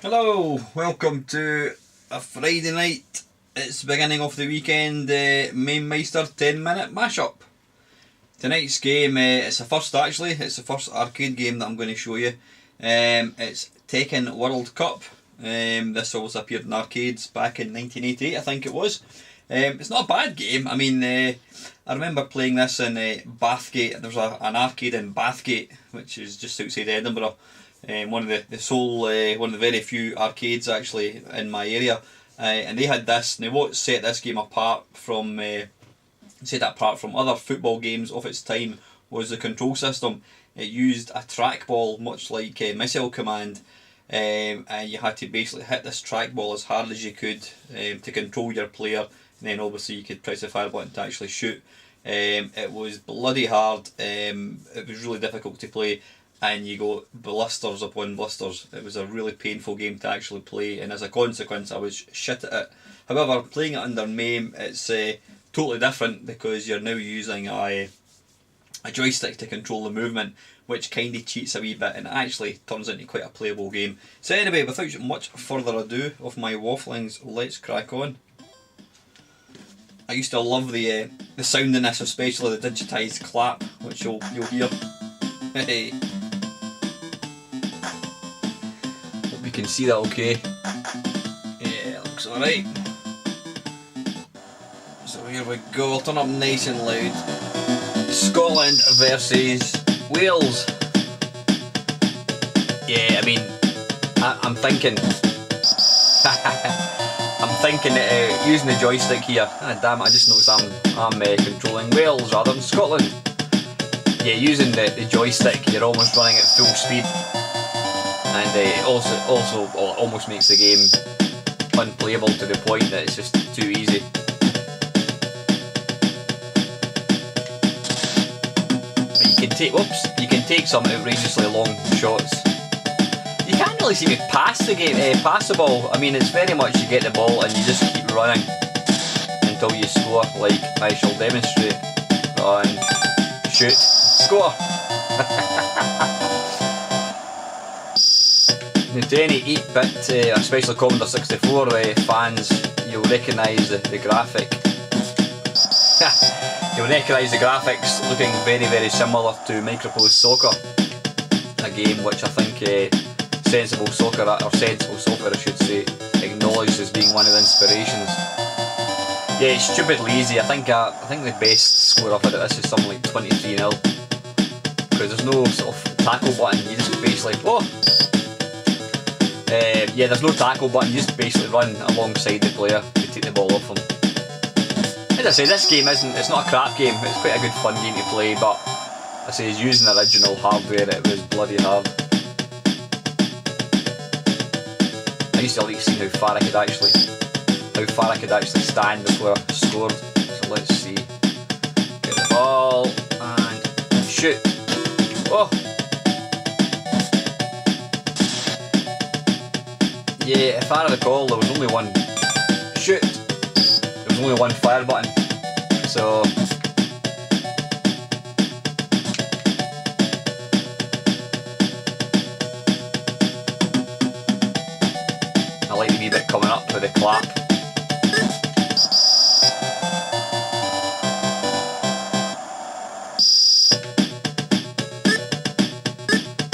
Hello, welcome to a Friday night. It's the beginning of the weekend Mamemeister 10-minute mashup. Tonight's game, it's the first arcade game that I'm going to show you. It's Tehkan World Cup. This always appeared in arcades back in 1988, I think it was. It's not a bad game. I mean, I remember playing this in Bathgate. There's an arcade in Bathgate, which is just outside Edinburgh. One of the very few arcades actually in my area, and they had this. Now, what set this game apart from other football games of its time was the control system. It used a trackball, much like Missile Command, and you had to basically hit this trackball as hard as you could to control your player, and then obviously you could press the fire button to actually shoot. It was bloody hard. It was really difficult to play. And you got blisters upon blisters. It was a really painful game to actually play, and as a consequence I was shit at it. However, playing it under MAME, it's totally different because you're now using a joystick to control the movement, which kind of cheats a wee bit and actually turns into quite a playable game. So anyway, without much further ado of my wafflings, let's crack on. I used to love the sound in this, especially the digitised clap, which you'll hear. Hey. You can see that okay. Yeah, it looks alright. So here we go, I'll turn up nice and loud. Scotland versus Wales. Yeah, I mean, I'm thinking using the joystick here. Ah, damn it, I just noticed I'm controlling Wales rather than Scotland. Yeah, using the joystick, you're almost running at full speed. And it also almost makes the game unplayable to the point that it's just too easy. But you can take some outrageously long shots. You can't really seem to pass the ball. I mean, it's very much you get the ball and you just keep running until you score, like I shall demonstrate. Run, shoot, score. Now, to any 8-bit, especially Commodore 64 fans, you'll recognise the graphic. You'll recognise the graphics looking very, very similar to Microprose Soccer, a game which I think Sensible Software, I should say, acknowledged as being one of the inspirations. Yeah, it's stupidly easy. I think the best score I've had at this is something like 23-0, because there's no sort of tackle button. You just basically yeah, there's no tackle button, you just basically run alongside the player to take the ball off him. As I say, this game it's not a crap game, it's quite a good fun game to play, but I say, using original hardware, it was bloody hard. I used to like seeing how far I could actually stand before I scored. So let's see. Get the ball and shoot. Oh! Yeah, if I recall, there was only one shoot. There was only one fire button. So I like the wee bit coming up with the clap.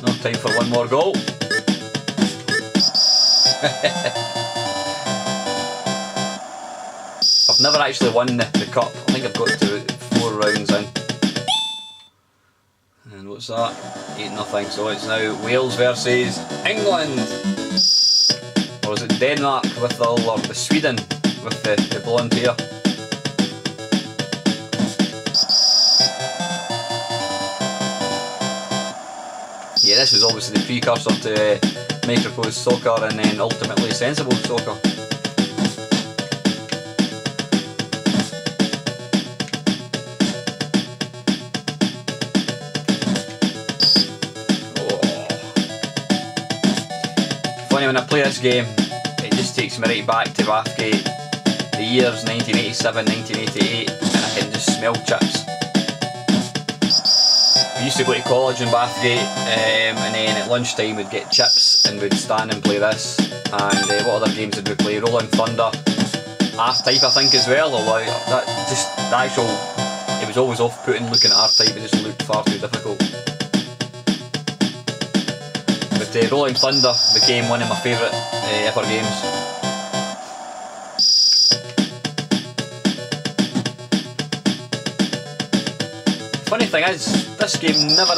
No time for one more goal. I've never actually won the cup. I think I've got to 4 rounds in. And what's that? 8-0. So it's now Wales versus England. Or is it Denmark with the Sweden with the blonde hair? Yeah, this was obviously the precursor to Microprose Soccer and then ultimately Sensible Soccer. Funny, when I play this game, it just takes me right back to Bathgate, the years 1987, 1988, and I can just smell chips. We used to go to college in Bathgate, and then at lunchtime we'd get chips and we'd stand and play this. And what other games did we play? Rolling Thunder, R-Type I think as well, although the actual, it was always off-putting looking at R-Type, it just looked far too difficult. But Rolling Thunder became one of my favourite ever games. Funny thing is, this game never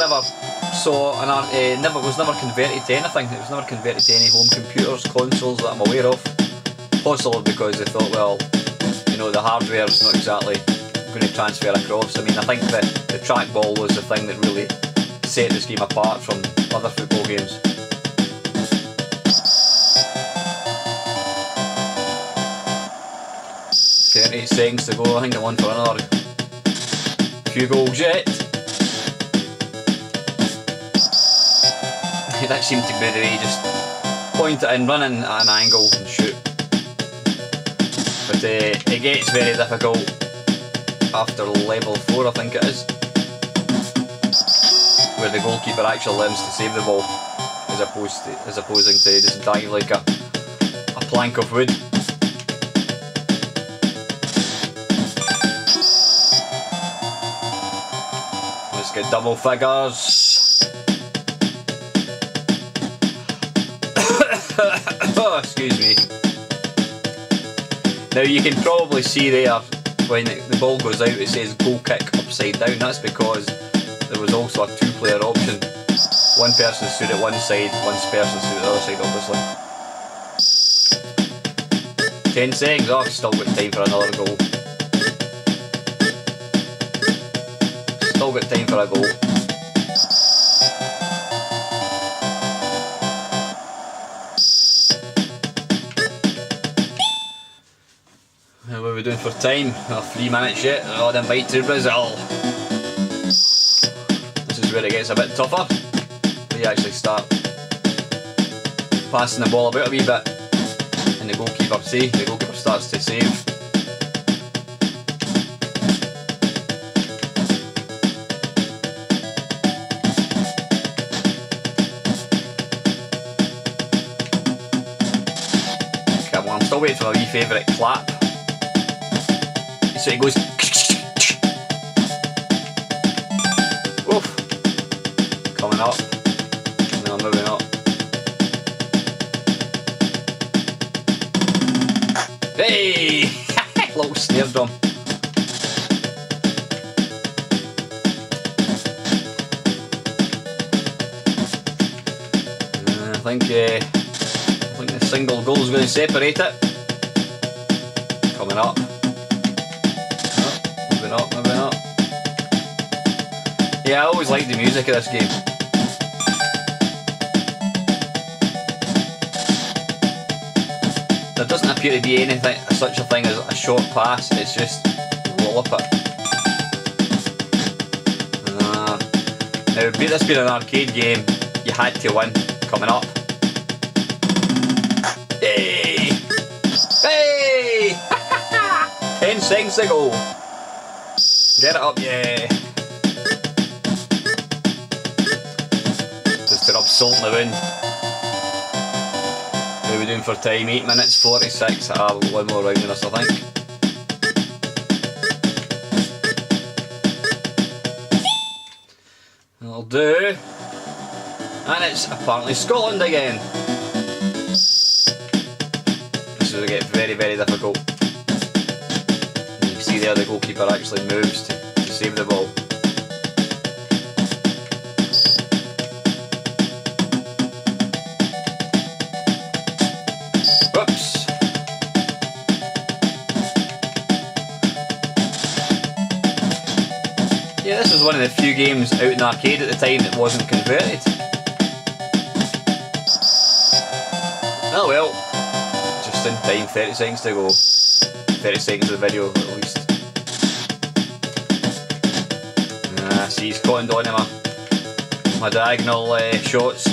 saw was never converted to anything. It was never converted to any home computers, consoles that I'm aware of. Possibly because they thought, well, you know, the hardware's not exactly going to transfer across. I mean, I think the trackball was the thing that really set this game apart from other football games. "38 seconds to go, I think I won for another few goals yet." That seemed to be the way, just point it in, run in at an angle and shoot. But it gets very difficult after level 4 I think it is, where the goalkeeper actually learns to save the ball as opposing to just dive like a plank of wood. Let's get double figures. Oh, excuse me. Now you can probably see there when the ball goes out it says goal kick upside down. That's because there was also a 2-player option. One person stood at one side, one person stood at the other side obviously. 10 seconds, oh I've still got time for another goal. Still got time for a goal. What are we doing for time? Oh, 3 minutes yet. Oh, the invite to Brazil. This is where it gets a bit tougher. We actually start passing the ball about a wee bit, and the goalkeeper starts to save. Come on, I'm still waiting for my wee favourite clap. So it goes. Oof. Coming up. No, moving up. Hey! Little snare drum. I think the single goal is going to separate it. Coming up. Moving up. Yeah, I always liked the music of this game. There doesn't appear to be such a thing as a short pass, it's just wallop it. Now, this being an arcade game, you had to win. Coming up. Hey! Hey! 10 seconds to go. Get it up, yeah. Just to rub salt in the wound. How are we doing for time? 8 minutes 46. One more round in us, I think. That'll do. And it's apparently Scotland again. This is where it gets very, very difficult. You can see there the goalkeeper actually moves to save the ball. Whoops! Yeah, this was one of the few games out in arcade at the time that wasn't converted. Oh well, just in time, 30 seconds to go. 30 seconds of the video at least. See, he's cottoned on to my diagonal shots.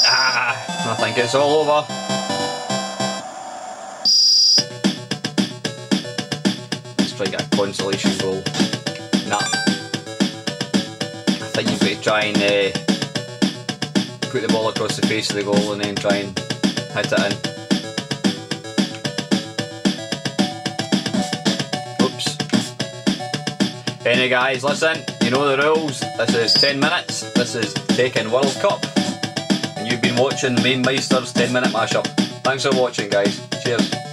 I think it's all over. Let's try and get a consolation goal. Nah. I think you've got to try and put the ball across the face of the goal and then try and hit it in. Oops. Anyway guys, listen, you know the rules. This is 10 minutes, this is Tehkan World Cup, and you've been watching Mamemeister's 10 minute mashup. Thanks for watching guys, cheers.